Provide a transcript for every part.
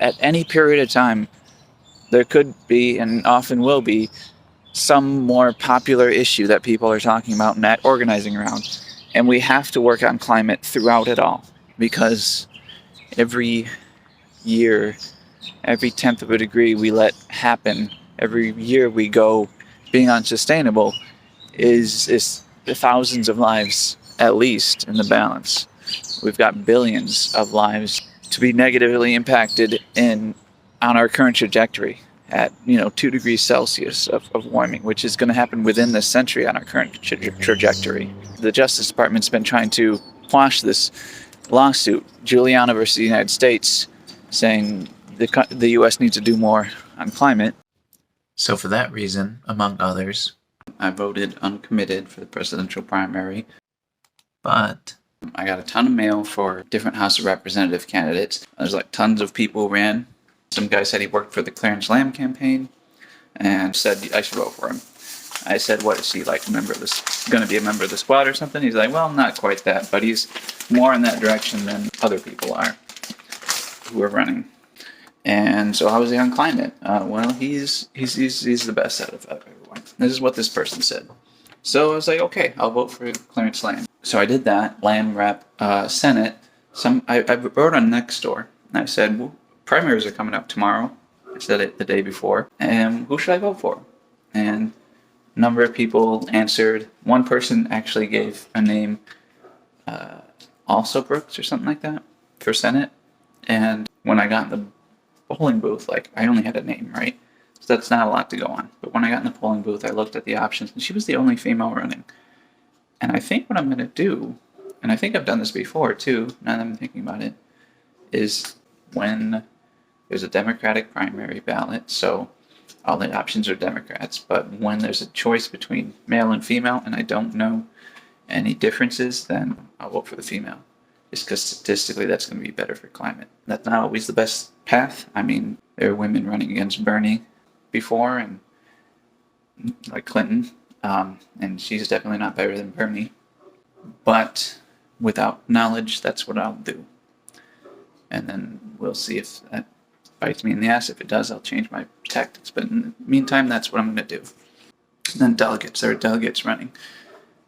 at any period of time, there could be and often will be some more popular issue that people are talking about and organizing around. And we have to work on climate throughout it all, because every year, every tenth of a degree we let happen, every year we go being unsustainable, is thousands of lives at least in the balance. We've got billions of lives to be negatively impacted on our current trajectory at 2 degrees Celsius of warming, which is going to happen within this century on our current trajectory. The Justice Department's been trying to quash this lawsuit, Juliana versus the United States, saying the U.S. needs to do more on climate. So for that reason, among others, I voted uncommitted for the presidential primary, but I got a ton of mail for different House of Representative candidates. There's like tons of people ran. Some guy said he worked for the Climary campaign and said I should vote for him. I said, what is he, like going to be a member of the squad or something? He's like, well, not quite that, but he's more in that direction than other people are who are running. And so how was he on climate? Well, he's the best out of everyone. This is what this person said. So I was like, okay, I'll vote for Clarence Lamb. So I did that. Lamb rep Senate. I wrote on Nextdoor, and I said, well, primaries are coming up tomorrow. I said it the day before. And who should I vote for? And a number of people answered. One person actually gave a name, also Brooks or something like that, for Senate. And when I got in the polling booth, like, I only had a name, right? So that's not a lot to go on. But when I got in the polling booth, I looked at the options, and she was the only female running. And I think what I'm going to do, and I think I've done this before too, now that I'm thinking about it, is when there's a Democratic primary ballot, so all the options are Democrats, but when there's a choice between male and female, and I don't know any differences, then I'll vote for the female. Just because statistically that's going to be better for climate. That's not always the best path. I mean, there are women running against Bernie before, and like Clinton, and she's definitely not better than Bernie. But without knowledge, that's what I'll do. And then we'll see if that bites me in the ass. If it does, I'll change my tactics. But in the meantime, that's what I'm going to do. And then delegates. There are delegates running.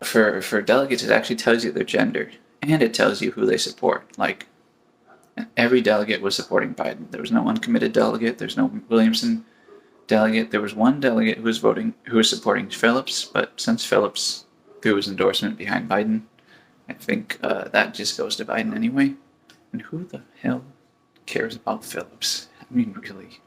For delegates, it actually tells you their gender. And it tells you who they support. Like, every delegate was supporting Biden. There was no uncommitted delegate. There's no Williamson delegate. There was one delegate who was supporting Phillips, but since Phillips threw his endorsement behind Biden, I think that just goes to Biden anyway. And who the hell cares about Phillips? I mean, really.